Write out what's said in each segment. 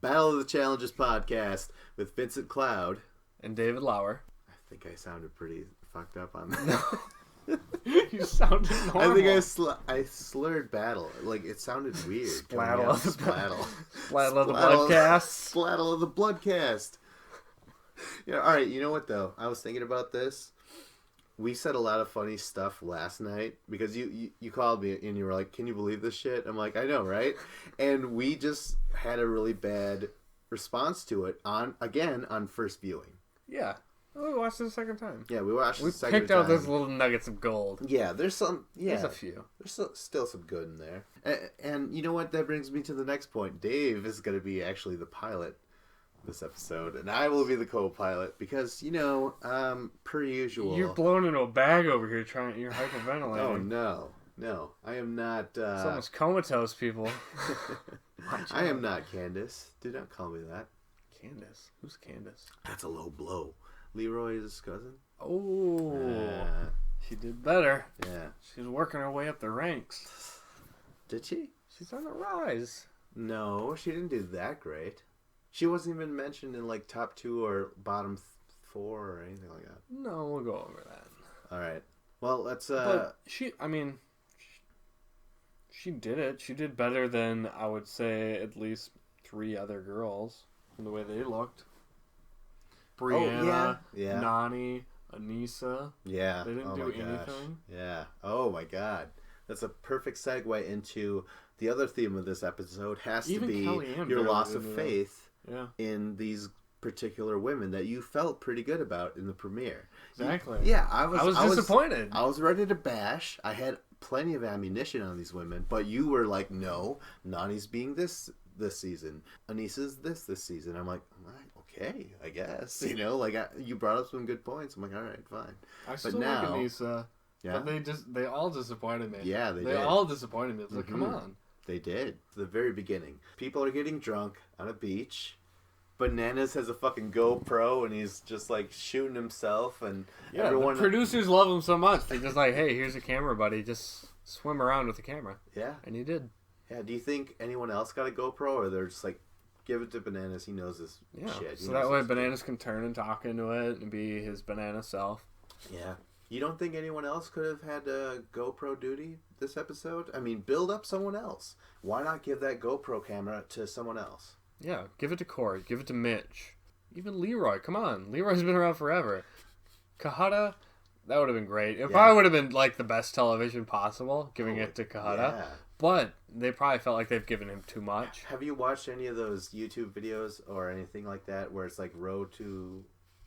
Battle of the Challenges podcast with Vincent Cloud. And David Lauer. I think I sounded pretty fucked up on that. No. You sounded normal. I think I slurred battle. Like, it sounded weird. Splattle of the Splattle. Splattle of the Bloodcast. Splattle of the Bloodcast. Yeah, alright, you know what, though? I was thinking about this. We said a lot of funny stuff last night because you called me and you were like, can you believe this shit? I'm like, I know, right? And we just had a really bad response to it on first viewing. Yeah. Oh, we watched it a second time. Yeah, we watched it a second time. We picked out those little nuggets of gold. Yeah, there's some. Yeah, there's a few. There's still some good in there. And you know what? That brings me to the next point. Dave is going to be actually the pilot this episode, and I will be the co-pilot because, per usual. You're blown into a bag over here you're hyperventilating. Oh, no. I am not. It's almost comatose, people. I am not Candace. Do not call me that. Candace? Who's Candace? That's a low blow. Leroy is his cousin. Oh. She did better. Yeah. She's working her way up the ranks. Did she? She's on the rise. No, she didn't do that great. She wasn't even mentioned in like top 2 or bottom 4 or anything like that. No, we'll go over that. All right. Well, let's. But she did it. She did better than I would say at least 3 other girls from the way they looked. Brianna, Nani, Anissa. Yeah. They didn't do anything. Yeah. Oh my God. That's a perfect segue into the other theme of this episode. Has to be your loss of faith in these particular women that you felt pretty good about in the premiere. Exactly. I was disappointed. I was ready to bash. I had plenty of ammunition on these women, but you were like, no, Nani's being this season. Anissa's this season. I'm like, all right, okay, I guess. You brought up some good points. I'm like, all right, fine. I still like Anissa. Yeah. But they all disappointed me. Yeah, they did. They all disappointed me. It's like, come on. They did. The very beginning. People are getting drunk on a beach. Bananas has a fucking GoPro and he's just like shooting himself and everyone. The producers love him so much. They're just like, hey, here's a camera, buddy. Just swim around with the camera. Yeah. And he did. Yeah. Do you think anyone else got a GoPro or they're just like, give it to Bananas, he knows this shit. So that way Bananas can turn and talk into it and be his banana self. Yeah. You don't think anyone else could have had a GoPro duty this episode? I mean, build up someone else. Why not give that GoPro camera to someone else? Yeah, give it to Corey. Give it to Mitch. Even Leroy. Come on. Leroy's been around forever. Kahada, that would have been great. It probably would have been like the best television possible, giving it to Kahada. Yeah. But they probably felt like they've given him too much. Have you watched any of those YouTube videos or anything like that where it's like Road to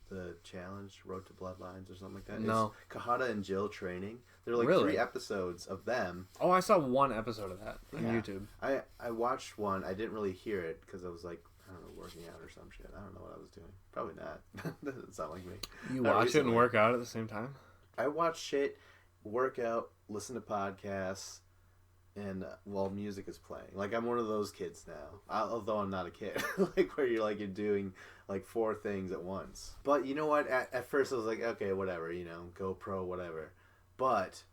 the Challenge, Road to Bloodlines or something like that? No. It's Kahada and Jill training. They're like 3 episodes of them. Oh, I saw 1 episode of that on YouTube. I watched one. I didn't really hear it because I was like, I don't know, working out or some shit. I don't know what I was doing. Probably not. That doesn't sound like me. You watch it and work out at the same time? I watch shit, work out, listen to podcasts, and while music is playing. Like, I'm one of those kids now. Although I'm not a kid. Like, where you're doing like 4 things at once. But you know what? At first I was like, okay, whatever, GoPro, whatever. But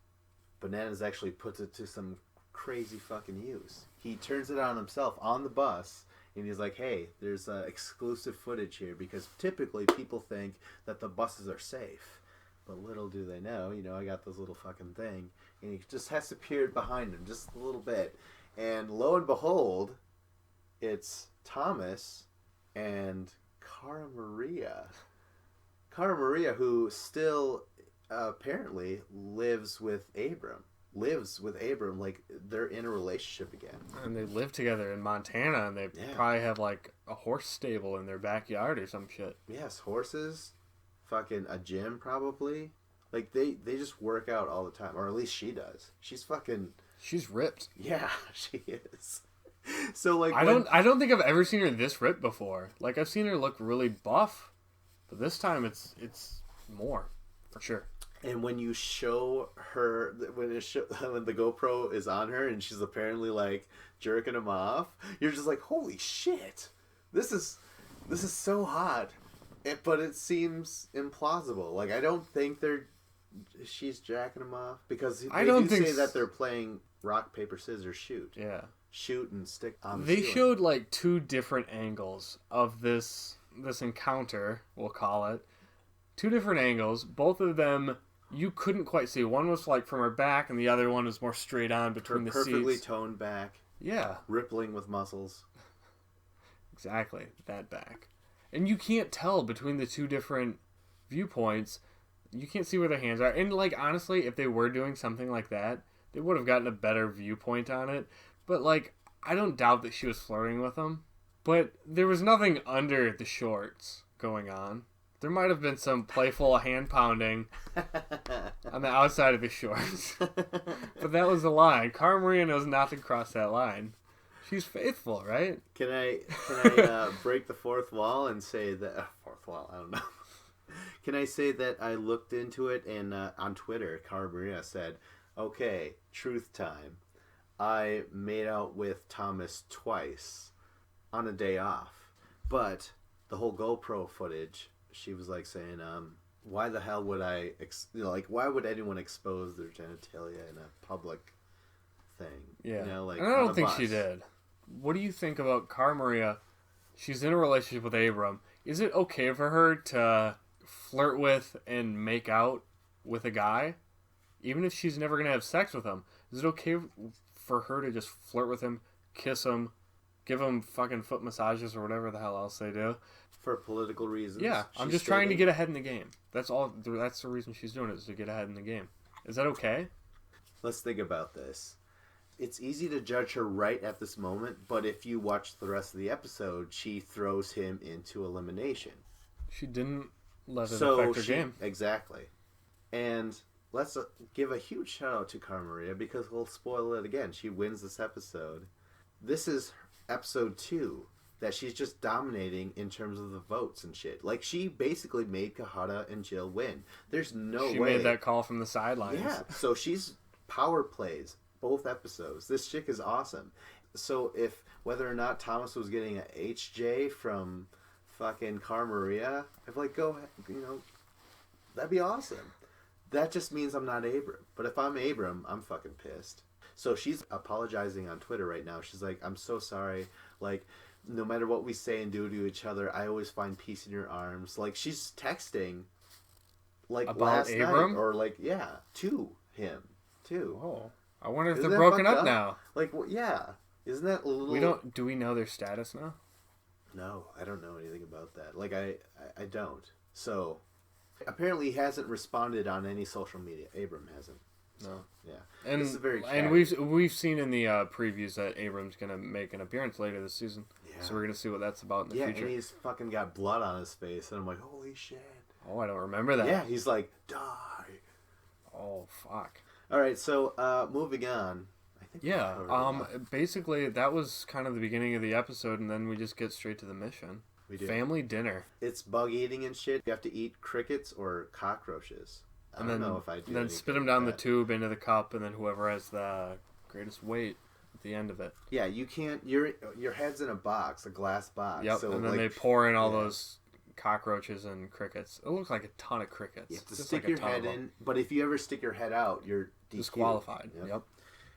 Bananas actually puts it to some crazy fucking use. He turns it on himself on the bus, and he's like, hey, there's exclusive footage here, because typically people think that the buses are safe. But little do they know, I got this little fucking thing, and he just has to peer behind him just a little bit. And lo and behold, it's Thomas and Cara Maria. Cara Maria, who still apparently lives with Abram, like they're in a relationship again. And they live together in Montana, and they probably have like a horse stable in their backyard or some shit. Yes, horses, fucking a gym probably. Like they just work out all the time, or at least she does. She's ripped. Yeah, she is. So like I don't think I've ever seen her this ripped before. Like I've seen her look really buff, but this time it's more for sure. And when you show her, when the GoPro is on her and she's apparently like jerking him off, you're just like, holy shit, this is so hot. But it seems implausible. Like I don't think she's jacking him off, because they say that they're playing rock paper scissors shoot. Yeah. shoot and stick on the They ceiling. showed like two different angles of this encounter, we'll call it. Two different angles. Both of them you couldn't quite see. One was like from her back, and the other one was more straight on between the seats. Perfectly toned back. Yeah. Rippling with muscles. Exactly. That back. And you can't tell between the two different viewpoints. You can't see where their hands are. And, like, honestly, if they were doing something like that, they would have gotten a better viewpoint on it. But, like, I don't doubt that she was flirting with him. But there was nothing under the shorts going on. There might have been some playful hand-pounding on the outside of the shorts. But that was the line. Cara Maria knows not to cross that line. She's faithful, right? Can I break the fourth wall and say that... fourth wall, I don't know. Can I say that I looked into it and on Twitter, Cara Maria said, okay, truth time. I made out with Thomas twice on a day off. But the whole GoPro footage, she was like saying, why the hell would I... why would anyone expose their genitalia in a public thing? Yeah. You know, like, and I don't think she did. What do you think about Cara Maria? She's in a relationship with Abram. Is it okay for her to flirt with and make out with a guy, even if she's never going to have sex with him? Is it okay for her to just flirt with him, kiss him, give him fucking foot massages or whatever the hell else they do? For political reasons. Yeah, I'm just trying to get ahead in the game. That's all. That's the reason she's doing it, is to get ahead in the game. Is that okay? Let's think about this. It's easy to judge her right at this moment, but if you watch the rest of the episode, she throws him into elimination. She didn't let it affect her game. Exactly. And let's give a huge shout out to Cara Maria, because we'll spoil it again. She wins this episode. This is episode 2 that she's just dominating in terms of the votes and shit. Like, she basically made Kahada and Jill win. There's no way. She made that call from the sidelines. Yeah, so she's power plays both episodes. This chick is awesome. So if whether or not Thomas was getting a HJ from fucking Cara Maria, I'd be like, go ahead, that'd be awesome. That just means I'm not Abram. But if I'm Abram, I'm fucking pissed. So she's apologizing on Twitter right now. She's like, I'm so sorry. Like, no matter what we say and do to each other, I always find peace in your arms. Like, she's texting, like, about last Abram? night. Or, like, yeah, to him, too. Oh. I wonder if Isn't they're that broken fucked up now. Like, yeah. Isn't that a little... Do we know their status now? No, I don't know anything about that. Like, I don't. So, apparently he hasn't responded on any social media. Abram hasn't. So, No. Yeah. And, this is very and we've seen in the previews that Abram's going to make an appearance later this season. Yeah. So we're going to see what that's about in the future. Yeah, and he's fucking got blood on his face. And I'm like, holy shit. Oh, I don't remember that. Yeah, he's like, die. Oh, fuck. All right, so moving on. I think basically that was kind of the beginning of the episode, and then we just get straight to the mission. We do. Family dinner. It's bug eating and shit. You have to eat crickets or cockroaches. I don't know if I do. And then spit them down the tube into the cup, and then whoever has the greatest weight at the end of it. Yeah, you can't. Your head's in a box, a glass box. Yep. So, and then they pour in all those cockroaches and crickets. It looks like a ton of crickets. You have to stick your head in, but if you ever stick your head out, you're disqualified. Yep.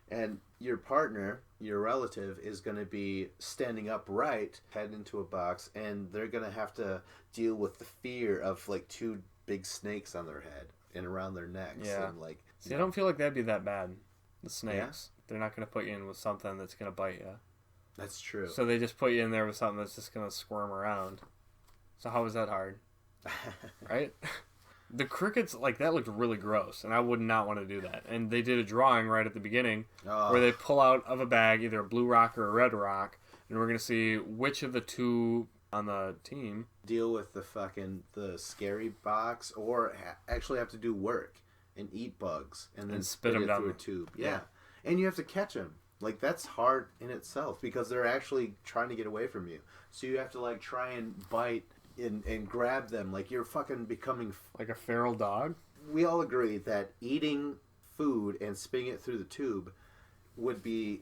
And your partner, your relative, is going to be standing upright, head into a box, and they're going to have to deal with the fear of like 2 big snakes on their head and around their necks. Yeah. And like, see, I don't feel like that'd be that bad. The snakes. Yeah? They're not going to put you in with something that's going to bite you. That's true. So they just put you in there with something that's just going to squirm around. So how was that hard? Right? The crickets, like, that looked really gross, and I would not want to do that. And they did a drawing right at the beginning where they pull out of a bag either a blue rock or a red rock, and we're going to see which of the 2 on the team deal with the scary box or actually have to do work and eat bugs and then spit them down through a tube. Yeah. And you have to catch them. Like, that's hard in itself because they're actually trying to get away from you. So you have to, like, try and bite and grab them like you're fucking becoming... Like a feral dog? We all agree that eating food and spitting it through the tube would be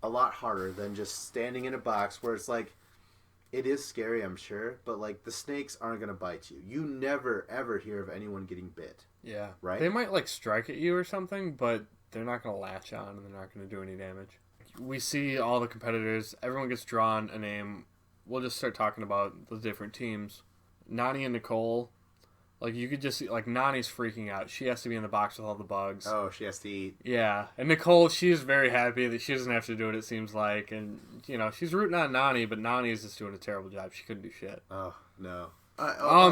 a lot harder than just standing in a box where it's like... It is scary, I'm sure, but, like, the snakes aren't going to bite you. You never, ever hear of anyone getting bit. Yeah. Right? They might, like, strike at you or something, but they're not going to latch on and they're not going to do any damage. we see all the competitors. Everyone gets drawn a name. We'll just start talking about the different teams. Nani and Nicole, like you could just see, like Nani's freaking out. She has to be in the box with all the bugs. Oh, she has to eat. Yeah, and Nicole, she's very happy that she doesn't have to do it. It seems like, and you know, she's rooting on Nani, but Nani is just doing a terrible job. She couldn't do shit. Oh no.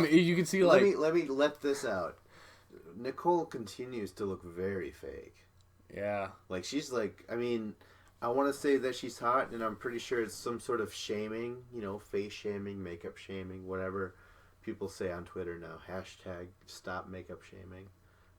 You can see like let me let this out. Nicole continues to look very fake. Yeah. Like she's like, I mean, I want to say that she's hot, and I'm pretty sure it's some sort of shaming, you know, face shaming, makeup shaming, whatever people say on Twitter now. Hashtag stop makeup shaming.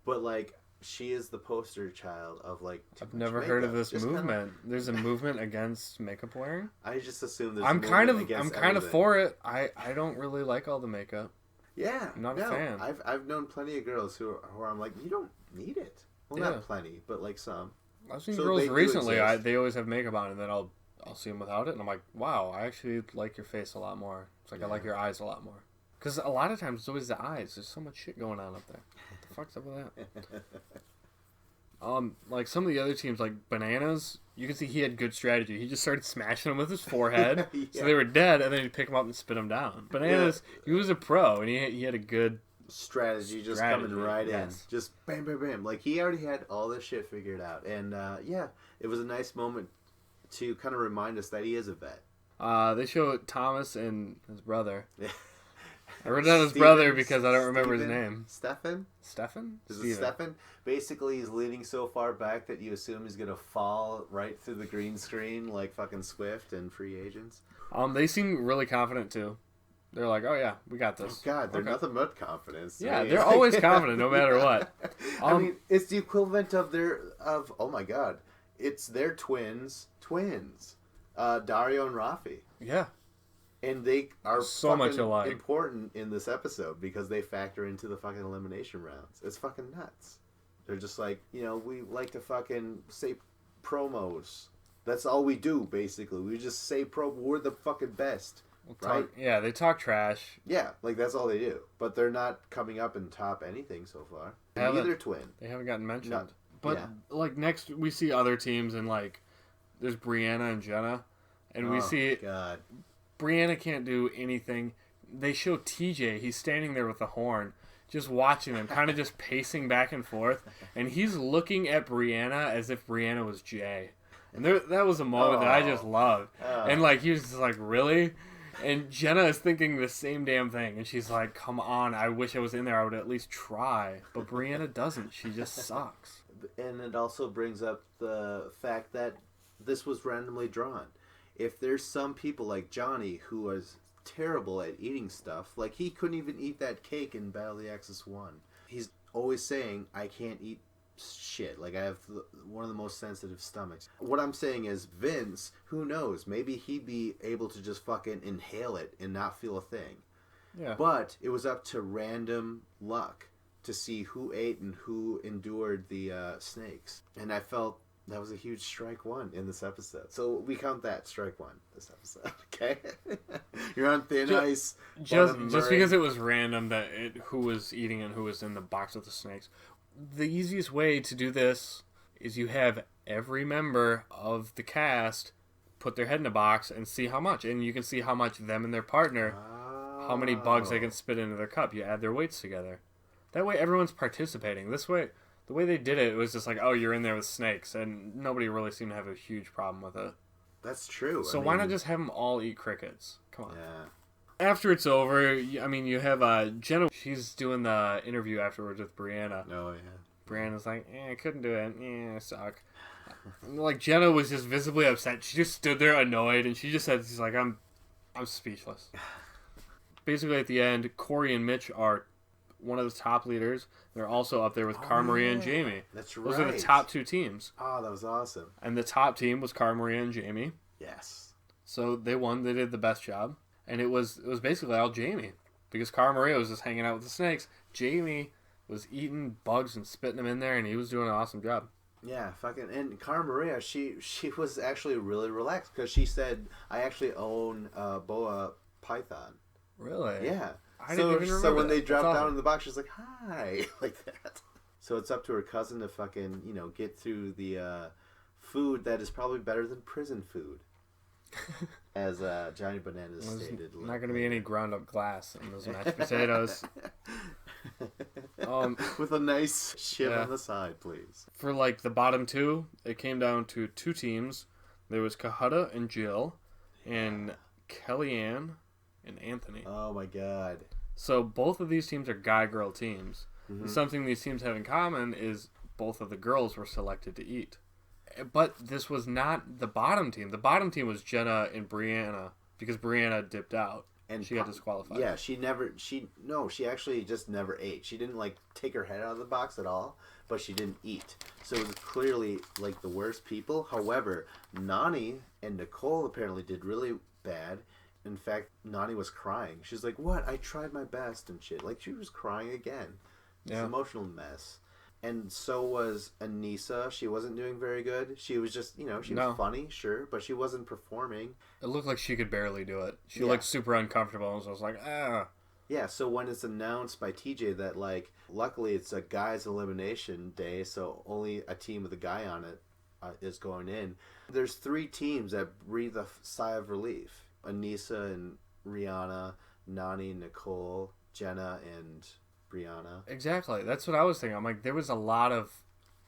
But like, she is the poster child of like. I've never heard of this movement. There's a movement against makeup wearing. I just assume there's. I'm kind of for it. I don't really like all the makeup. Yeah, I'm not a fan. I've known plenty of girls who I'm like, you don't need it. Well, not plenty, but like some. I've seen girls recently. They always have makeup on, and then I'll see them without it, and I'm like, wow, I actually like your face a lot more. It's like I like your eyes a lot more. Because a lot of times it's always the eyes. There's so much shit going on up there. What the fuck's up with that? Like some of the other teams, like Bananas, you can see he had good strategy. He just started smashing them with his forehead, so they were dead, and then he'd pick them up and spit them down. Bananas, he was a pro, and he had a good strategy coming right in. Just bam, bam, bam. Like, he already had all this shit figured out. And, it was a nice moment to kind of remind us that he is a vet. They show Thomas and his brother. I wrote down his brother because I don't remember his name. Stefan? Is Steven. it Stefan? Basically, he's leaning so far back that you assume he's going to fall right through the green screen like fucking Swift and Free Agents. They seem really confident, too. They're like, oh, yeah, we got this. Oh, God, they're nothing but confidence. Yeah, they're always confident, no matter what. I mean, it's the equivalent of oh, my God, it's their twins, Dario and Rafi. Yeah. And they are so much alike. Important in this episode because they factor into the fucking elimination rounds. It's fucking nuts. They're just like, you know, we like to fucking say promos. That's all we do, basically. We just say we're the fucking best. Right? Yeah, they talk trash. Yeah, like that's all they do. But they're not coming up in top anything so far. Neither twin. They haven't gotten mentioned. Like next we see other teams and like there's Brianna and Jenna. And we see God. Brianna can't do anything. They show TJ, he's standing there with the horn, just watching them, kind of just pacing back and forth. And he's looking at Brianna as if Brianna was Jay. And that was a moment that I just loved. And like he was just like, really? And Jenna is thinking the same damn thing. And she's like, come on, I wish I was in there. I would at least try. But Brianna doesn't. She just sucks. And it also brings up the fact that this was randomly drawn. If there's some people like Johnny who was terrible at eating stuff, like he couldn't even eat that cake in Battle of the Axis 1. He's always saying, I can't eat shit. Like, I have one of the most sensitive stomachs. What I'm saying is, Vince, who knows, maybe he'd be able to just fucking inhale it and not feel a thing. Yeah. But it was up to random luck to see who ate and who endured the snakes. And I felt that was a huge strike one in this episode. So we count that strike one this episode, okay? You're on thin ice. Just because it was random who was eating and who was in the box with the snakes. The easiest way to do this is you have every member of the cast put their head in a box and see how much. And you can see how much them and their partner, how many bugs they can spit into their cup. You add their weights together. That way everyone's participating. This way, the way they did it was just like, oh, you're in there with snakes. And nobody really seemed to have a huge problem with it. That's true. So why not just have them all eat crickets? Come on. Yeah. After it's over, I mean, you have Jenna. She's doing the interview afterwards with Brianna. Oh, yeah. Brianna's like, I couldn't do it. I suck. Like, Jenna was just visibly upset. She just stood there annoyed, and she just said, she's like, I'm speechless. Basically, at the end, Corey and Mitch are one of the top leaders. They're also up there with Cara Maria and Jamie. That's right. Those are the top two teams. Oh, that was awesome. And the top team was Cara Maria and Jamie. Yes. So they won. They did the best job. And it was basically all Jamie. Because Cara Maria was just hanging out with the snakes. Jamie was eating bugs and spitting them in there, and he was doing an awesome job. Yeah, fucking. And Cara Maria, she was actually really relaxed because she said, I actually own a boa python. Really? Yeah. I didn't even remember So when that. they dropped down in the box, she's like, hi, like that. So it's up to her cousin to fucking, get through the food that is probably better than prison food. As Johnny Bananas stated. Not going to be any ground up glass in those mashed potatoes. With a nice shiv on the side, please. For like the bottom two, it came down to two teams. There was Kahada and Jill, and Kellyanne and Anthony. Oh my god. So both of these teams are guy-girl teams. Mm-hmm. And something these teams have in common is both of the girls were selected to eat. But this was not the bottom team. The bottom team was Jenna and Brianna, because Brianna dipped out and she got disqualified. Yeah, she actually just never ate. She didn't like take her head out of the box at all, but she didn't eat. So it was clearly like the worst people. However, Nani and Nicole apparently did really bad. In fact, Nani was crying. She's like, "What? I tried my best and shit." Like she was crying again. It's an emotional mess. And so was Anissa. She wasn't doing very good. She was just, she was funny, sure, but she wasn't performing. It looked like she could barely do it. She looked super uncomfortable, and so I was like, ah. Yeah, so when it's announced by TJ that, like, luckily it's a guy's elimination day, so only a team with a guy on it is going in. There's 3 teams that breathe a sigh of relief. Anissa and Rihanna, Nani, Nicole, Jenna, and Brianna. Exactly. That's what I was thinking. I'm like, there was a lot of...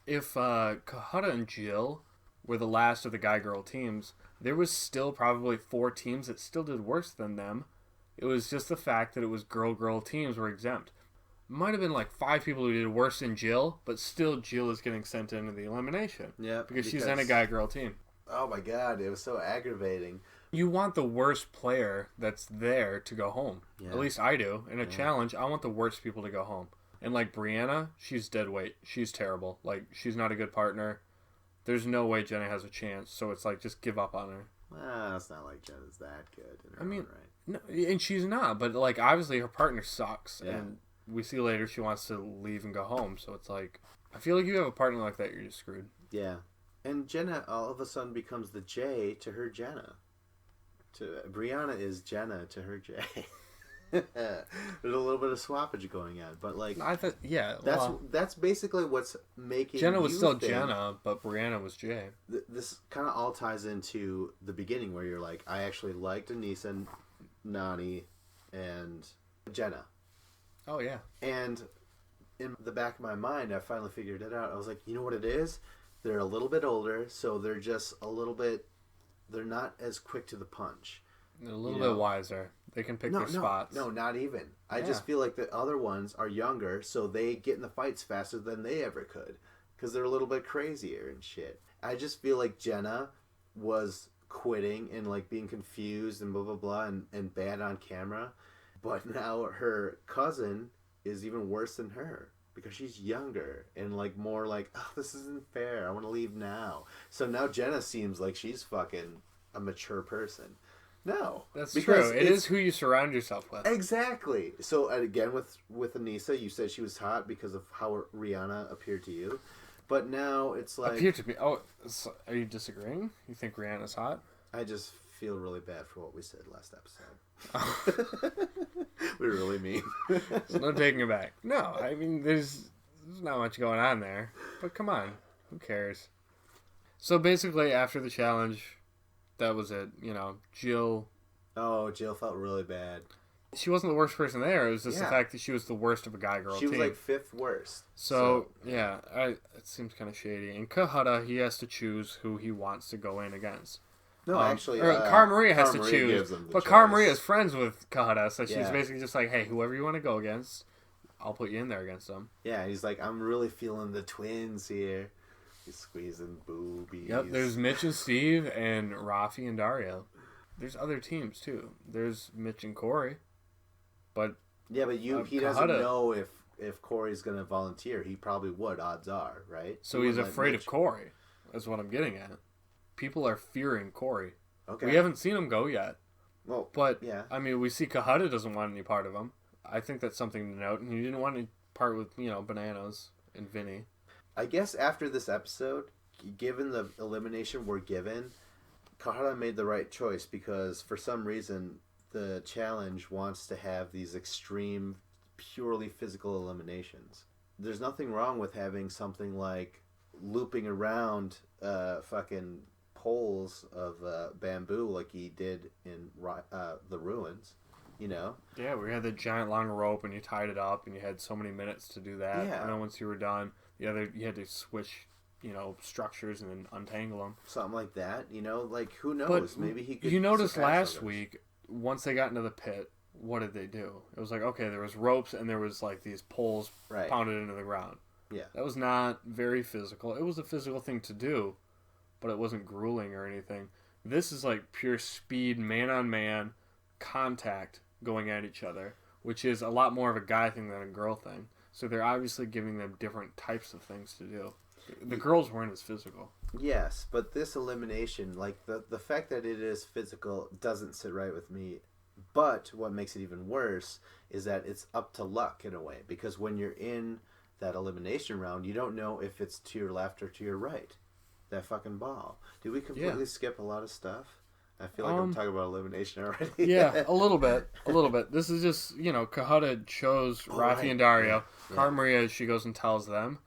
If Kahada and Jill were the last of the guy-girl teams, there was still probably 4 teams that still did worse than them. It was just the fact that it was girl-girl teams were exempt. Might have been like 5 people who did worse than Jill, but still Jill is getting sent into the elimination. Yeah. Because she's in a guy-girl team. Oh my god, it was so aggravating. You want the worst player that's there to go home. Yeah. At least I do. In a challenge, I want the worst people to go home. And like Brianna, she's dead weight. She's terrible. Like, she's not a good partner. There's no way Jenna has a chance. So it's like, just give up on her. Well, it's not like Jenna's that good in her own right. No, and she's not. But like, obviously her partner sucks. Yeah. And we see later she wants to leave and go home. So it's like, I feel like if you have a partner like that, you're just screwed. Yeah. And Jenna all of a sudden becomes the J to her Jenna. Brianna is Jenna to her J. There's a little bit of swappage going on, but like I thought, that's basically what's making Jenna was still Jenna, but Brianna was J. This kind of all ties into the beginning where you're like, I actually liked Anissa, Nani, and Jenna. Oh yeah. And in the back of my mind, I finally figured it out. I was like, you know what it is? They're a little bit older, so they're just a little bit. They're not as quick to the punch. They're a little bit wiser. They can pick their spots. No, not even. I just feel like the other ones are younger, so they get in the fights faster than they ever could. Because they're a little bit crazier and shit. I just feel like Jenna was quitting and like being confused and blah, blah, blah, and bad on camera. But now her cousin is even worse than her. Because she's younger and like more like, oh, this isn't fair. I want to leave now. So now Jenna seems like she's fucking a mature person. No, that's true. It is who you surround yourself with. Exactly. So again, with Anissa, you said she was hot because of how Rihanna appeared to you, but now it's like appeared to me. Oh, are you disagreeing? You think Rihanna's hot? I just feel really bad for what we said last episode. We really mean. There's no taking it back. No, I mean, there's not much going on there. But come on. Who cares? So basically, after the challenge, that was it. Jill... Oh, Jill felt really bad. She wasn't the worst person there. It was just the fact that she was the worst of a guy-girl team. She was like 5th worst. So yeah, it seems kind of shady. And Kahada, he has to choose who he wants to go in against. No, actually... Cara Maria has to choose. But Cara Maria is friends with Kahada, so she's basically just like, hey, whoever you want to go against, I'll put you in there against them. Yeah, he's like, I'm really feeling the twins here. He's squeezing boobies. Yep, there's Mitch and Steve and Rafi and Dario. There's other teams, too. There's Mitch and Corey. But... Yeah, but he doesn't know if Corey's going to volunteer. He probably would, odds are, right? So he's afraid of Corey. That's what I'm getting at. People are fearing Corey. Okay. We haven't seen him go yet. Well, but, yeah. I mean, we see Kahada doesn't want any part of him. I think that's something to note. And he didn't want any part with, Bananas and Vinny. I guess after this episode, given the elimination we're given, Kahada made the right choice because for some reason the challenge wants to have these extreme, purely physical eliminations. There's nothing wrong with having something like looping around fucking poles of bamboo like he did in the ruins, you know? Yeah, we had the giant long rope and you tied it up and you had so many minutes to do that. Yeah. And then once you were done, you had to switch, structures and then untangle them. Something like that, you know? Like, who knows? But maybe he could. You noticed last week, once they got into the pit, what did they do? It was like, okay, there was ropes and there was like these poles pounded into the ground. Yeah. That was not very physical. It was a physical thing to do, but it wasn't grueling or anything. This is like pure speed, man-on-man contact going at each other, which is a lot more of a guy thing than a girl thing. So they're obviously giving them different types of things to do. The girls weren't as physical. Yes, but this elimination, like the fact that it is physical doesn't sit right with me. But what makes it even worse is that it's up to luck in a way, because when you're in that elimination round, you don't know if it's to your left or to your right. That fucking ball. Did we completely skip a lot of stuff? I feel like I'm talking about elimination already. Yeah, a little bit. This is just, Kahada chose Rafi and Dario. Yeah. Cara Maria, she goes and tells them.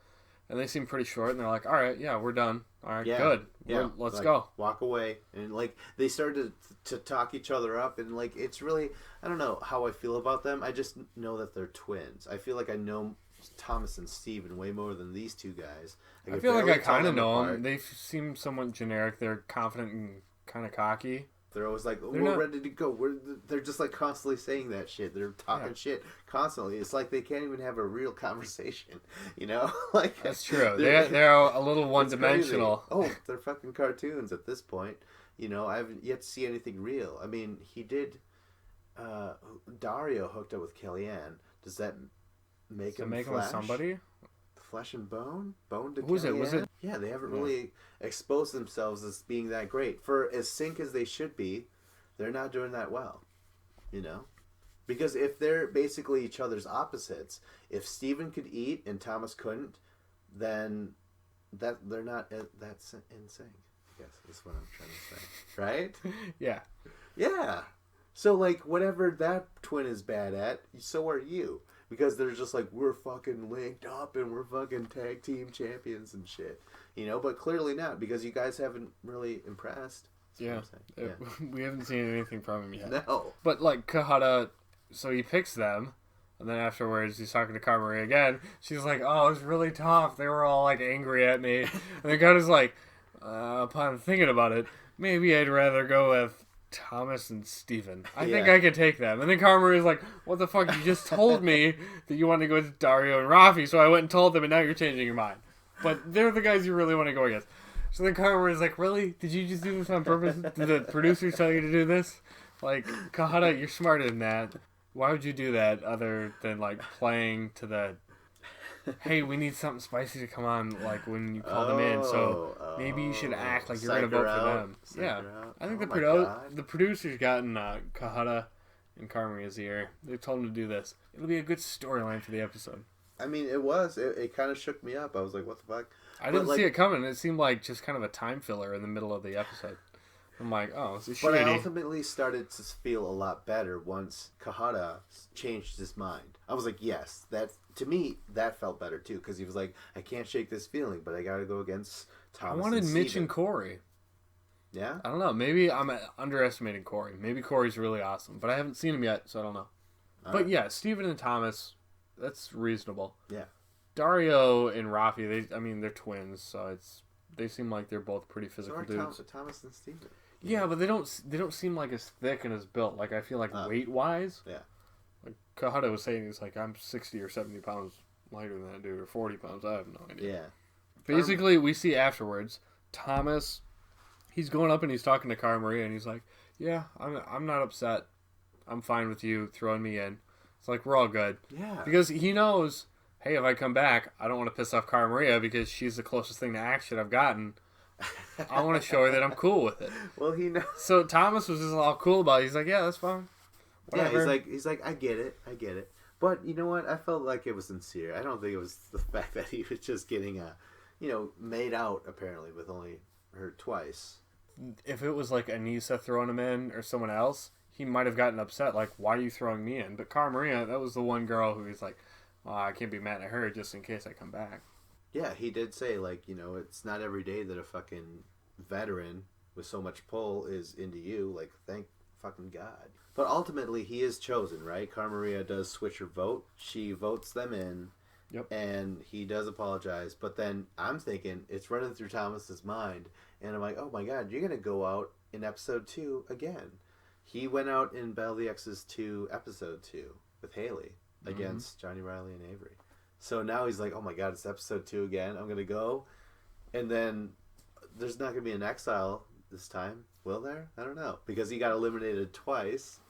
And they seem pretty short, and they're like, all right, yeah, we're done. All right, good. Yeah. Let's go. Walk away. And, like, they started to talk each other up, and, like, it's really, I don't know how I feel about them. I just know that they're twins. I feel like I know Thomas and Steven way more than these two guys. I feel like I kind of know them. They seem somewhat generic. They're confident and kind of cocky. They're always like, we're ready to go. They're just like constantly saying that shit. They're talking shit constantly. It's like they can't even have a real conversation, you know? Like that's true. They're a little one-dimensional. Oh, they're fucking cartoons at this point. You know, I haven't yet to see anything real. I mean, he did. Dario hooked up with Kellyanne. Does that make him with somebody? Flesh and bone? Bone to Who's Kellyanne? Was it? Yeah, they haven't really exposed themselves as being that great. For as sync as they should be, they're not doing that well. You know? Because if they're basically each other's opposites, if Steven could eat and Thomas couldn't, then they're not that in sync. I guess is what I'm trying to say. Right? Yeah. Yeah. So, like, whatever that twin is bad at, so are you. Because they're just like, we're fucking linked up and we're fucking tag team champions and shit. You know, but clearly not, because you guys haven't really impressed. Yeah. We haven't seen anything from him yet. No. But, like, Kahada, so he picks them, and then afterwards he's talking to Cara Maria again. She's like, oh, it was really tough. They were all, like, angry at me. And then Kahada's like, upon thinking about it, maybe I'd rather go with Thomas and Steven. I think I could take them. And then Cara Maria's like, what the fuck? You just told me that you wanted to go with Dario and Rafi, so I went and told them, and now you're changing your mind. But they're the guys you really want to go against. So then Cara Maria's like, really? Did you just do this on purpose? Did the producers tell you to do this? Like, Kahada, you're smarter than that. Why would you do that other than, like, playing to the, hey, we need something spicy to come on, like, when you call them in, so maybe you should act like you're going to vote for them. Yeah. I think the producers got in Kahada and Cara Maria's ear. They told him to do this. It'll be a good storyline for the episode. I mean, it was. It kind of shook me up. I was like, what the fuck? I didn't see it coming. It seemed like just kind of a time filler in the middle of the episode. I'm like, oh, this is shitty. But I ultimately started to feel a lot better once Kahada changed his mind. I was like, yes, to me, that felt better too, because he was like, I can't shake this feeling, but I got to go against Thomas. I wanted Mitch and Corey. Yeah? I don't know. Maybe I'm underestimating Corey. Maybe Corey's really awesome, but I haven't seen him yet, so I don't know. But yeah, Steven and Thomas, that's reasonable. Yeah. Dario and Rafi, they're twins, so they seem like they're both pretty physical dudes. Thomas and Steven. Yeah, but they don't seem like as thick and as built. Like, I feel like weight-wise. Yeah. Like, Kahada was saying, he's like, I'm 60 or 70 pounds lighter than that dude, or 40 pounds. I have no idea. Yeah. Basically, we see afterwards, Thomas, he's going up and he's talking to Cara Maria, and he's like, yeah, I'm not upset. I'm fine with you throwing me in. It's like, we're all good. Yeah. Because he knows, hey, if I come back, I don't want to piss off Cara Maria because she's the closest thing to action I've gotten. I want to show her that I'm cool with it. Well, he knows. So Thomas was just all cool about it. He's like, yeah, that's fine. Whatever. Yeah, he's like, I get it. But you know what? I felt like it was sincere. I don't think it was the fact that he was just getting made out, apparently, with only her twice. If it was like Anissa throwing him in or someone else, he might have gotten upset. Like, why are you throwing me in? But Cara Maria, that was the one girl who was like, I can't be mad at her just in case I come back. Yeah, he did say, like, it's not every day that a fucking veteran with so much pull is into you. Like, thank fucking God. But ultimately, he is chosen, right? Cara Maria does switch her vote. She votes them in. Yep. And he does apologize. But then I'm thinking, it's running through Thomas's mind. And I'm like, oh my God, you're going to go out in episode 2 again. He went out in Battle of the Exes 2, episode 2, with Haley against Johnny Riley and Avery. So now he's like, oh my God, it's episode 2 again. I'm going to go. And then there's not going to be an exile this time. Will there? I don't know. Because he got eliminated twice,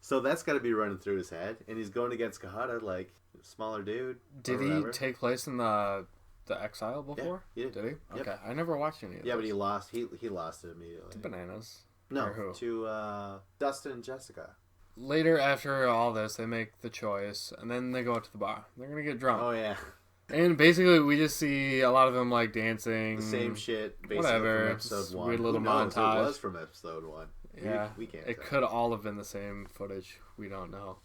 So that's got to be running through his head. And he's going against Kahada, like, smaller dude. Did he take place in the exile before? Yeah, did he? Yep. Okay, I never watched any of Yeah, those. but he lost. He lost it immediately. To Bananas. No, Or who? to Dustin and Jessica. Later, after all this, they make the choice, and then they go out to the bar. They're gonna get drunk. Oh yeah. And basically, we just see a lot of them like dancing. The same shit, basically whatever. from episode 1. Weird little Who knows? montage. It was from episode 1. Yeah, we can't. It tell. could all have been the same footage. We don't know.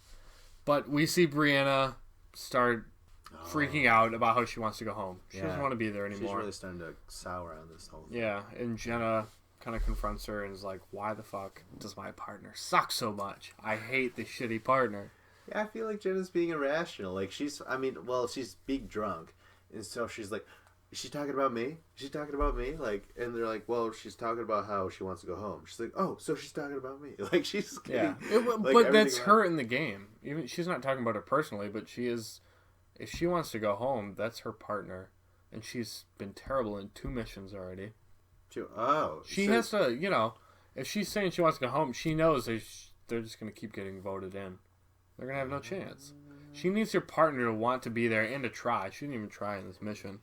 But we see Brianna start freaking out about how she wants to go home. She doesn't want to be there anymore. She's really starting to sour on this whole thing. Yeah, and Jenna kind of confronts her and is like, why the fuck does my partner suck so much? I hate this shitty partner. Yeah, I feel like Jenna's being irrational. Like, she's being drunk. And so she's like, is she talking about me? Is she talking about me? Like, and they're like, well, she's talking about how she wants to go home. She's like, oh, so she's talking about me. Like, she's getting, but that's her in the game. Even she's not talking about her personally, but she is. If she wants to go home, that's her partner, and she's been terrible in 2 missions already. She has to, if she's saying she wants to go home, she knows they're just going to keep getting voted in. They're going to have no chance. She needs her partner to want to be there and to try. She didn't even try in this mission.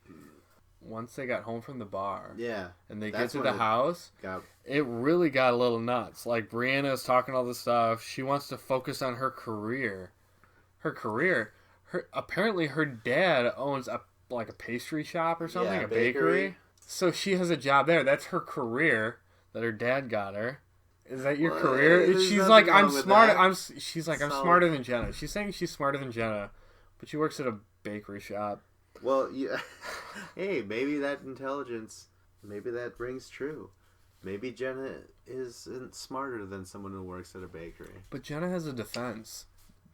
Once they got home from the bar, and they get to the house, it really got a little nuts. Like, Brianna's talking all this stuff. She wants to focus on her career. Apparently her dad owns a pastry shop or something, a bakery. So she has a job there. That's her career that her dad got her. Is that your career? She's like, I'm smart. She's like, I'm smarter than Jenna. She's saying she's smarter than Jenna, but she works at a bakery shop. Well, yeah. Hey, maybe that intelligence, maybe that rings true. Maybe Jenna isn't smarter than someone who works at a bakery. But Jenna has a defense.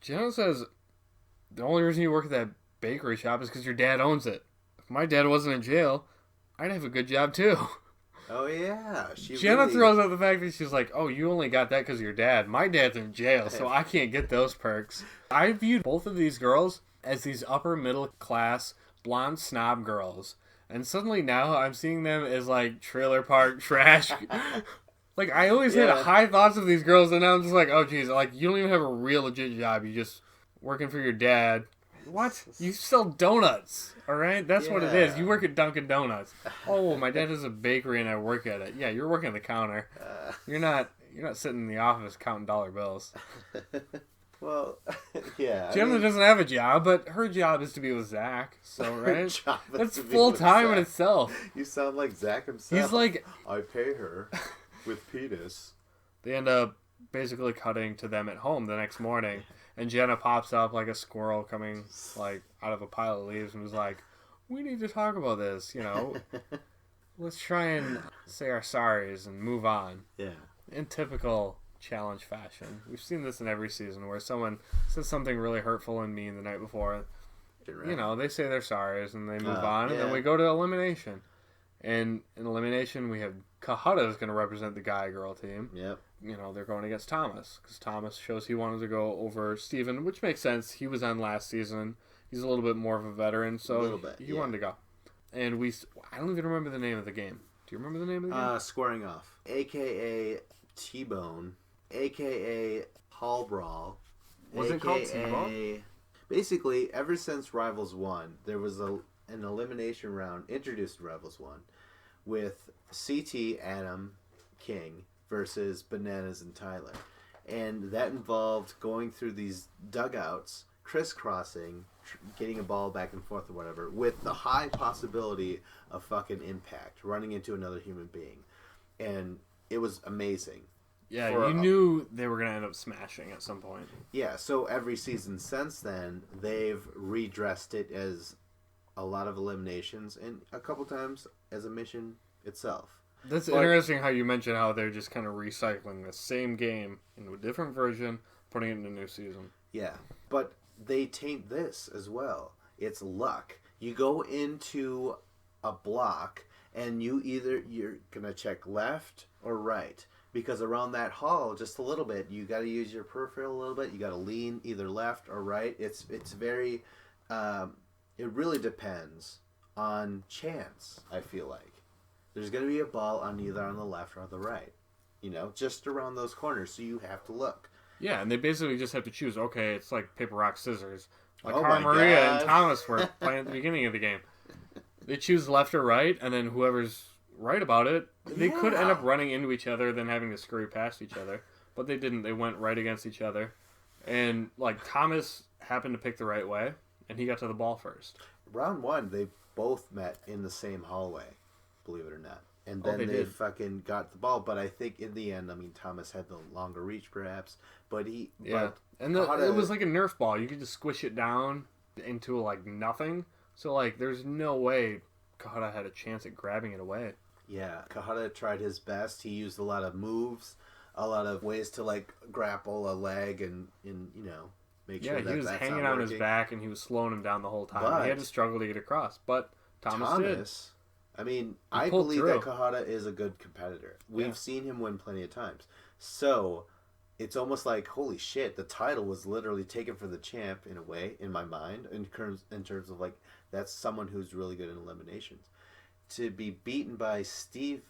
Jenna says, the only reason you work at that bakery shop is because your dad owns it. If my dad wasn't in jail, I'd have a good job too. Oh, yeah. Jenna throws out the fact that she's like, oh, you only got that because of your dad. My dad's in jail, so I can't get those perks. I viewed both of these girls as these upper middle class blonde snob girls. And suddenly now I'm seeing them as like trailer park trash. Like, I always had high thoughts of these girls, and now I'm just like, oh, geez, like, you don't even have a real legit job. You just working for your dad. What? You sell donuts, all right? That's what it is. You work at Dunkin' Donuts. Oh, my dad has a bakery and I work at it. Yeah, you're working at the counter. You're not sitting in the office counting dollar bills. Well, yeah. Jenna doesn't have a job, but her job is to be with Zach. So, right? That's full time in itself. You sound like Zach himself. He's like, I pay her with penis. They end up basically cutting to them at home the next morning. And Jenna pops up like a squirrel coming like out of a pile of leaves and was like, we need to talk about this, Let's try and say our sorries and move on. Yeah. In typical challenge fashion. We've seen this in every season where someone says something really hurtful and mean the night before. They say their sorries and they move on. And then we go to elimination. And in elimination, we have Kahada is going to represent the guy-girl team. Yep. They're going against Thomas because Thomas shows he wanted to go over Steven, which makes sense. He was on last season. He's a little bit more of a veteran, so he wanted to go. And I don't even remember the name of the game. Do you remember the name of the game? Squaring Off, a.k.a. T-Bone, a.k.a. Hall Brawl. Was it called T-Bone? Basically, ever since Rivals 1, there was an elimination round introduced in Rivals 1 with CT, Adam, King versus Bananas and Tyler. And that involved going through these dugouts, crisscrossing, getting a ball back and forth or whatever, with the high possibility of fucking impact, running into another human being. And it was amazing. Yeah, you knew they were going to end up smashing at some point. Yeah, so every season since then, they've redressed it as a lot of eliminations, and a couple times as a mission itself. That's interesting how you mentioned how they're just kind of recycling the same game into a different version, putting it in a new season. Yeah, but they taint this as well. It's luck. You go into a block, and you're gonna check left or right, because around that hall, just a little bit, you got to use your peripheral a little bit. You got to lean either left or right. It's very, it really depends on chance. I feel like there's gonna be a ball on either on the left or the right. Just around those corners, so you have to look. Yeah, and they basically just have to choose. Okay, it's like paper, rock, scissors. Like Cara Maria and Thomas were playing at the beginning of the game. They choose left or right, and then whoever's right about it, they could end up running into each other, then having to scurry past each other. But they didn't. They went right against each other. And, Thomas happened to pick the right way, and he got to the ball first. Round 1, they both met in the same hallway, believe it or not. And then they fucking got the ball. But I think in the end, Thomas had the longer reach, perhaps. But it was like a Nerf ball. You could just squish it down into, nothing. So, there's no way Kahara had a chance at grabbing it away. Yeah, Kahara tried his best. He used a lot of moves, a lot of ways to, grapple a leg and make sure that he was hanging on his back, and he was slowing him down the whole time. But he had to struggle to get across. But Thomas did. I believe that Kahara is a good competitor. We've seen him win plenty of times. So, it's almost like, holy shit, the title was literally taken for the champ, in a way, in my mind, in terms of, that's someone who's really good in eliminations. To be beaten by Steve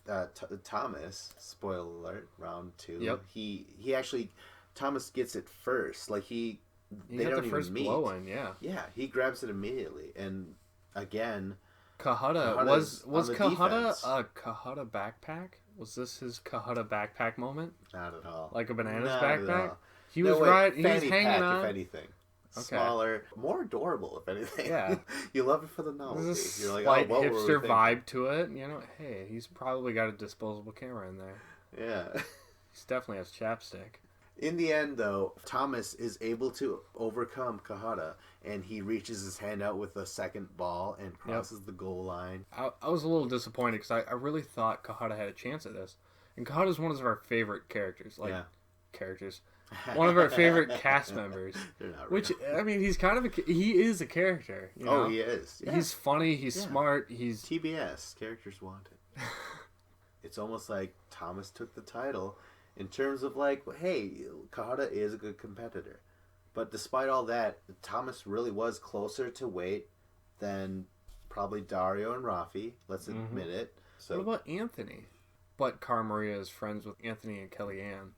Thomas, spoiler alert, round 2. Yep. He actually, Thomas gets it first. They got don't the first even meet. blow in, yeah. Yeah, he grabs it immediately, and again, Kahara was Kahara a Kahara backpack? Was this his Kahara backpack moment? Not at all. Like a bananas backpack? He was right. He was hanging pack, on. If anything. Okay. Smaller, more adorable, if anything. Yeah. You love it for the novelty. There's a You're like, slight what hipster vibe to it. Hey, he's probably got a disposable camera in there. Yeah. He definitely has chapstick. In the end, though, Thomas is able to overcome Kahara, and he reaches his hand out with a second ball and crosses the goal line. I was a little disappointed because I really thought Kahara had a chance at this. And Kahara's one of our favorite characters. Characters. One of our favorite cast members. They're not real. Which, he's kind of he is a character. Oh, he is. Yeah. He's funny, he's smart, he's... TBS, characters wanted. It's almost like Thomas took the title in terms of hey, Kahara is a good competitor. But despite all that, Thomas really was closer to weight than probably Dario and Rafi. Let's admit it. So, what about Anthony? But Cara Maria is friends with Anthony and Kellyanne.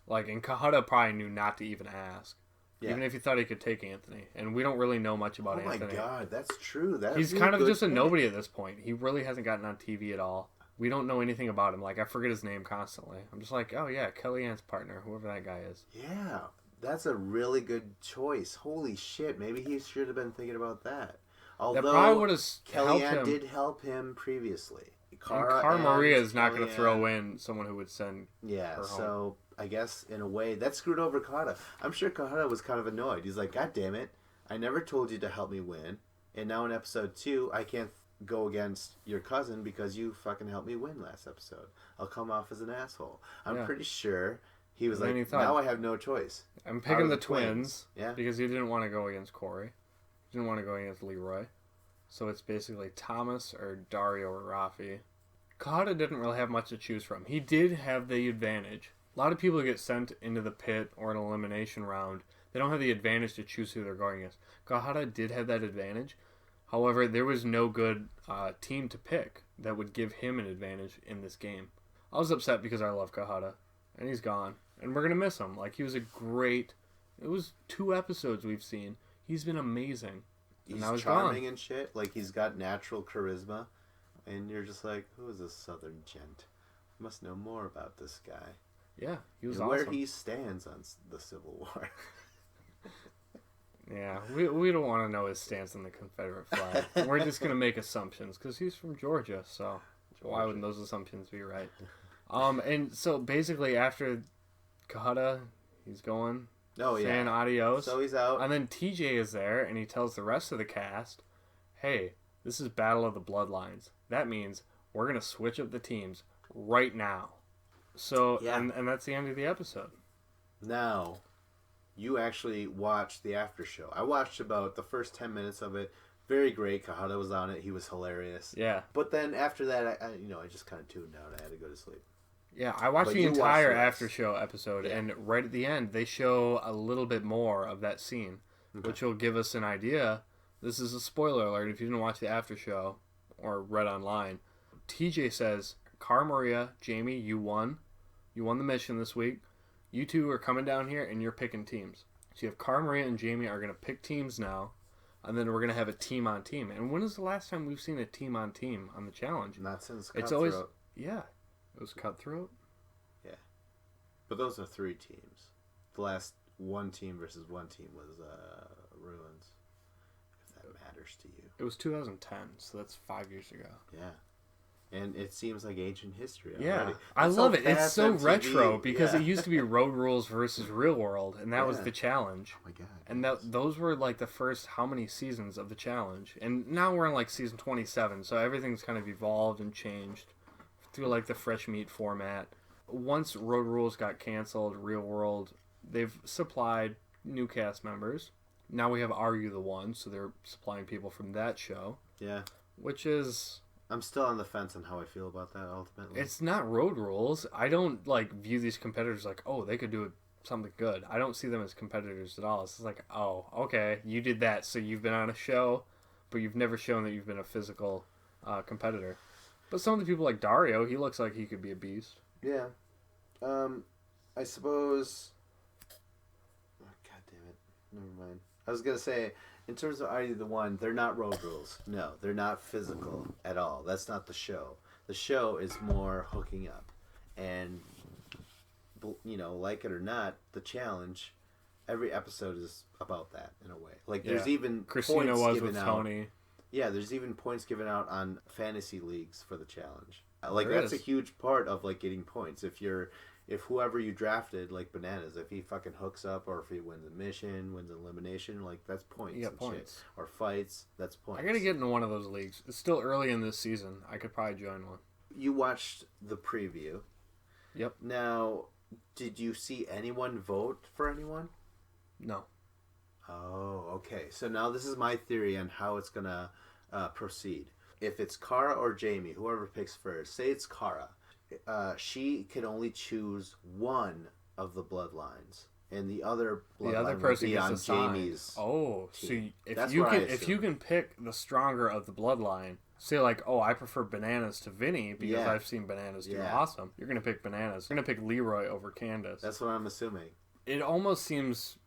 And Kahara probably knew not to even ask. Yeah. Even if he thought he could take Anthony. And we don't really know much about Anthony. Oh my god, that's true. He's kind of just a nobody at this point. He really hasn't gotten on TV at all. We don't know anything about him. I forget his name constantly. I'm just oh yeah, Kellyanne's partner, whoever that guy is. Yeah, that's a really good choice. Holy shit, maybe he should have been thinking about that. Although that probably would have Kellyanne did help him previously. Cara Maria is not going to throw in someone who would send her home. So I guess in a way that screwed over Kahara. I'm sure Kahara was kind of annoyed. He's like, God damn it, I never told you to help me win, and now in episode 2 I can't go against your cousin because you fucking helped me win last episode. I'll come off as an asshole. I'm pretty sure he was now I have no choice. I'm picking the twins. Yeah, because he didn't want to go against Corey. He didn't want to go against Leroy. So it's basically Thomas or Dario or Rafi. Kahara didn't really have much to choose from. He did have the advantage. A lot of people get sent into the pit or an elimination round. They don't have the advantage to choose who they're going against. Kahara did have that advantage. However, there was no good team to pick that would give him an advantage in this game. I was upset because I love Kahara. And he's gone. And we're going to miss him. He was a great... It was 2 episodes we've seen. He's been amazing. He's charming and shit. He's got natural charisma. And you're just like, who is this southern gent? I must know more about this guy. Yeah, he was and awesome. Where he stands on the Civil War. Yeah, we don't want to know his stance on the Confederate flag. We're just going to make assumptions, because he's from Georgia, so why wouldn't those assumptions be right? And so basically after Kahara, he's going... Oh, yeah. Saying adios. So he's out. And then TJ is there, and he tells the rest of the cast, hey, This is Battle of the Bloodlines. That means we're going to switch up the teams right now. So, Yeah. and that's the end of the episode. Now, you actually watched the after show. I watched about the first 10 minutes of it. Very great. Kahada was on it. He was hilarious. Yeah. But then after that, I just kind of tuned out. I had to go to sleep. Yeah, I watched But the you watched entire the rest. after show episode, Yeah. and right at the end, they show a little bit more of that scene, Okay. which will give us an idea. This is a spoiler alert if you didn't watch the after show or read online. TJ says, Cara Maria, Jamie, you won. You won the mission this week. You two are coming down here, and you're picking teams. So you have Cara Maria and Jamie are going to pick teams now, and then we're going to have a team on team. And when is the last time we've seen a team on team on the challenge? Not since It's Cutthroat. always, yeah, it was Cutthroat. But those are 3 teams. The last one team versus one team was Ruins. If that matters to you. It was 2010, so that's 5 years ago. Yeah. And it seems like ancient history already. Yeah, I That's love how it. It's fast so MTV retro because yeah. it used to be Road Rules versus Real World, and that was Yeah. the challenge. Oh my god. And yes. those were like the first how many seasons of the challenge. And now we're in like season 27, so everything's kind of evolved and changed through like the fresh meat format. Once Road Rules got canceled, Real World, they've supplied new cast members. Now we have Are You the One, so they're supplying people from that show. Yeah. Which is... I'm still on the fence on how I feel about that ultimately. It's not Road Rules. I don't like view these competitors like, oh, they could do something good. I don't see them as competitors at all. It's like, oh, okay, you did that, so you've been on a show, but you've never shown that you've been a physical competitor. But some of the people like Dario, he looks like he could be a beast. Yeah. I suppose... Oh, God damn it. Never mind. I was going to say, in terms of Are You the One, they're not Road Rules. No, they're not physical at all. That's not the show. The show is more hooking up. And, like it or not, the challenge, every episode is about that in a way. Like, there's even Christina points was given with out. Tony. Yeah, there's even points given out on fantasy leagues for the challenge. Like, There that's is. a huge part of, like, getting points. If whoever you drafted, like Bananas, if he fucking hooks up or if he wins a mission, wins an elimination, like, that's points. You get and points. Shit. Or fights, that's points. I gotta get into one of those leagues. It's still early in this season. I could probably join one. You watched the preview. Yep. Now, did you see anyone vote for anyone? No. Oh, okay. So now this is my theory on how it's gonna proceed. If it's Cara or Jamie, whoever picks first, say it's Cara, she can only choose one of the bloodlines, and the other bloodline person will be gets on assigned. Jamie's. Oh, team. so That's if you what I can if assume. you can pick the stronger of the bloodline, say like, oh, I prefer Bananas to Vinny because Yeah. I've seen Bananas do Yeah. awesome. You're gonna pick Bananas. You're gonna pick Leroy over Candace. That's what I'm assuming. It almost seems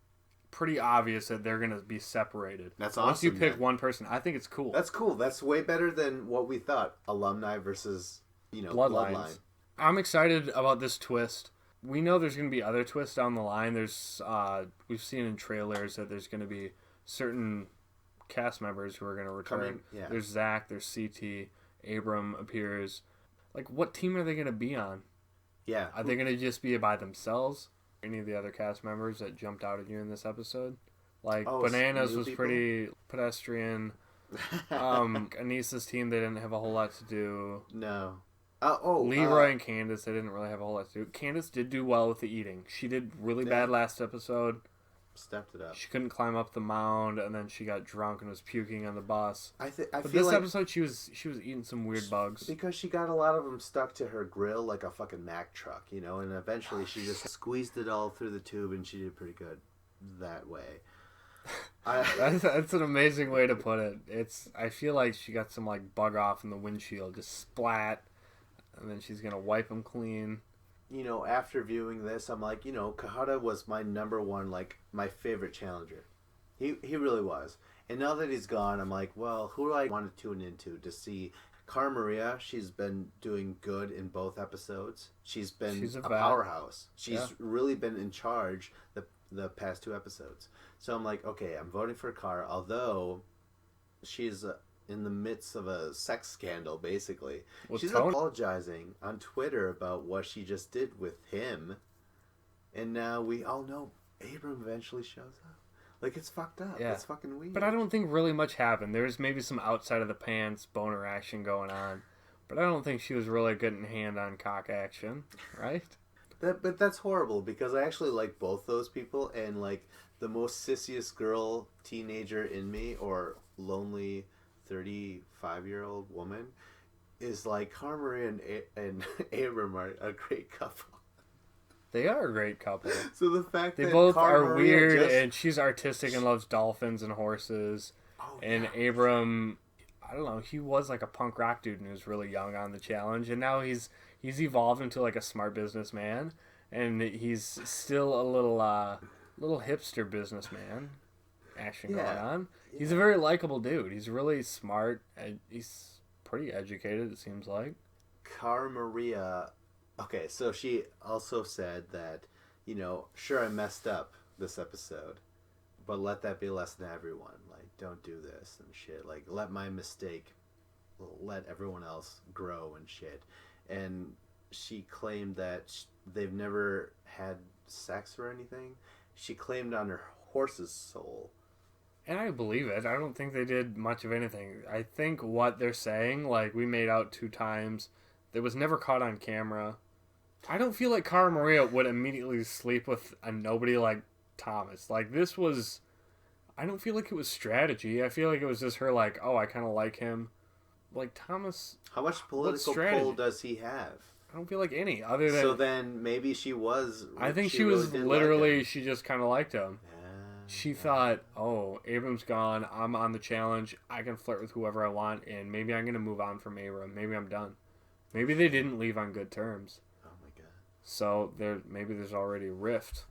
pretty obvious that they're gonna be separated. That's Once you awesome, pick then. one person, I think it's cool. That's cool. That's way better than what we thought. Alumni versus Bloodlines. bloodline. I'm excited about this twist. We know there's going to be other twists down the line. There's we've seen in trailers that there's going to be certain cast members who are going to return. Coming, yeah. There's Zach, there's CT, Abram appears. Like, what team are they going to be on? Yeah. Are they going to just be by themselves? Any of the other cast members that jumped out at you in this episode? Like, Oh, Bananas new was people? pretty pedestrian. Anissa's team, they didn't have a whole lot to do. No. Leroy and Candace, they didn't really have a whole lot to do. Candace did do well with the eating. She did really Yeah. bad last episode. stepped it up. She couldn't climb up the mound, and then she got drunk and was puking on the bus. I But feel this like episode, she was eating some weird bugs. because she got a lot of them stuck to her grill like a fucking Mack truck, and eventually she just squeezed it all through the tube, and she did pretty good that way. That's an amazing way to put it. I feel like she got some like bug off in the windshield, just splat, and then she's gonna wipe them clean. After viewing this, I'm like, Kahada was my number one, like, my favorite challenger. He really was. And now that he's gone, I'm like, well, who do I want to tune into to see? Cara Maria, she's been doing good in both episodes. She's been She's a a vet. powerhouse. She's Yeah. really been in charge the past 2 episodes. So I'm like, okay, I'm voting for Cara, although she's in the midst of a sex scandal, basically. With She's Tony? apologizing on Twitter about what she just did with him. And now we all know Abram eventually shows up. Like, it's fucked up. Yeah. It's fucking weird. But I don't think really much happened. There's maybe some outside of the pants boner action going on. But I don't think she was really getting hand-on cock action, right? But that's horrible, because I actually like both those people, and, like, the most sissiest girl teenager in me, or lonely 35-year-old woman, is like Cara Maria and Abram are a great couple. They are a great couple. So the fact they that both Cara are Maria weird, and she's artistic and loves dolphins and horses. And Abram, I don't know, he was like a punk rock dude and he was really young on the challenge, and now he's evolved into like a smart businessman, and he's still a little hipster businessman action going on. He's a very likable dude. He's really smart, and he's pretty educated, it seems like. Cara Maria, okay, so she also said that, you know, sure, I messed up this episode, but let that be a lesson to everyone. Like, don't do this and shit. Like, let my mistake let everyone else grow and shit. And she claimed that they've never had sex or anything. She claimed on her horse's soul. And I believe it. I don't think they did much of anything. I think what they're saying, like, we made out 2 times, that was never caught on camera. I don't feel like Cara Maria would immediately sleep with a nobody like Thomas. Like, this was... I don't feel like it was strategy. I feel like it was just her like, oh, I kind of like him. Like, Thomas... How much political pull does he have? I don't feel like any, other than... So then maybe she was... I think she was literally... Like, she just kind of liked him. She thought, oh, Abram's gone, I'm on the challenge, I can flirt with whoever I want, and maybe I'm going to move on from Abram. Maybe I'm done. Maybe they didn't leave on good terms. Oh my god. So maybe there's already a rift.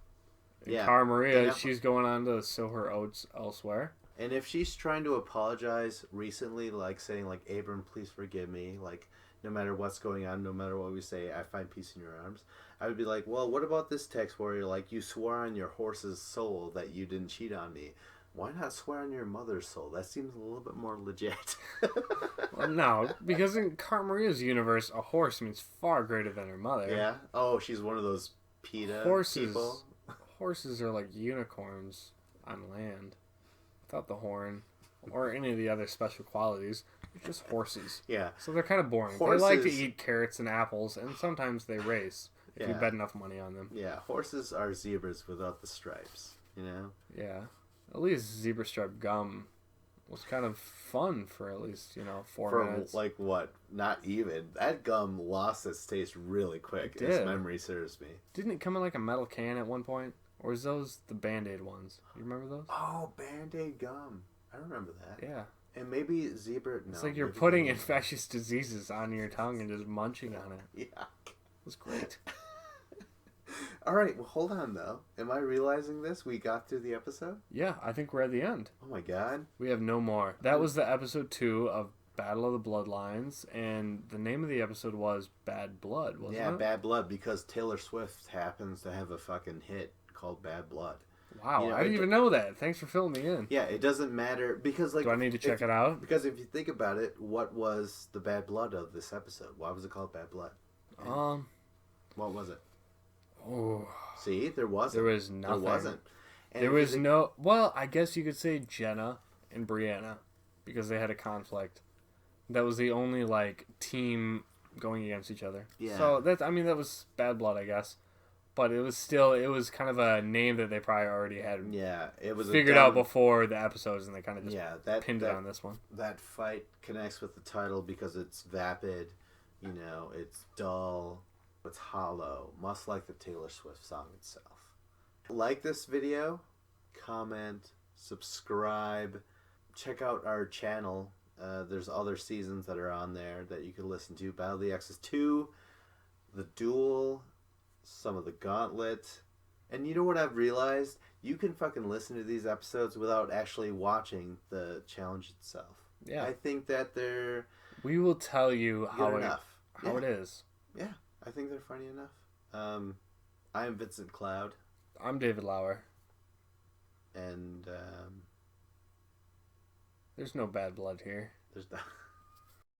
And yeah. Cara Maria, she's going on to sow her oats elsewhere. And if she's trying to apologize recently, like saying, like, Abram, please forgive me, like, no matter what's going on, no matter what we say, I find peace in your arms, I would be like, well, what about this text where you're like, you swore on your horse's soul that you didn't cheat on me? Why not swear on your mother's soul? That seems a little bit more legit. Well, no, because in Cara Maria's universe, a horse means far greater than her mother. Yeah? Oh, she's one of those PETA people? Horses are like unicorns on land. Without the horn or any of the other special qualities. They're just horses. Yeah. So they're kind of boring. Horses, they like to eat carrots and apples, and sometimes they race if you bet enough money on them. Yeah, horses are zebras without the stripes, you know? Yeah. At least zebra stripe gum was kind of fun for at least, 4 minutes. Like what? Not even. That gum lost its taste really quick, as memory serves me. Didn't it come in like a metal can at one point? Or is those the Band-Aid ones? You remember those? Oh, Band-Aid gum. I remember that. Yeah. And maybe zebra... No, it's like you're putting infectious diseases on your tongue and just munching on it. Yeah. It was great. All right, well, hold on, though. Am I realizing this? We got through the episode? Yeah, I think we're at the end. Oh, my God. We have no more. That was the episode 2 of Battle of the Bloodlines, and the name of the episode was Bad Blood, wasn't it? Yeah, Bad Blood, because Taylor Swift happens to have a fucking hit called Bad Blood. Wow, I didn't even know that. Thanks for filling me in. Yeah, it doesn't matter because, like, do I need to check it out? Because if you think about it, what was the bad blood of this episode? Why was it called Bad Blood? What was it? Oh, see, there wasn't. There was nothing. There wasn't. And there was no. Well, I guess you could say Jenna and Brianna because they had a conflict. That was the only team going against each other. Yeah. So that was Bad Blood, I guess. But it was kind of a name that they probably already had. Yeah, it was figured out before the episodes, and they kind of just pinned it on this one. That fight connects with the title because it's vapid, it's dull, it's hollow, much like the Taylor Swift song itself. Like this video, comment, subscribe, check out our channel. There's other seasons that are on there that you can listen to. Battle of the Exes 2, The Duel, some of the Gauntlet. And you know what I've realized? You can fucking listen to these episodes without actually watching the challenge itself. Yeah. I think that they're... We will tell you how it is. Yeah, I think they're funny enough. I'm Vincent Cloud. I'm David Lauer. And, there's no bad blood here. There's not...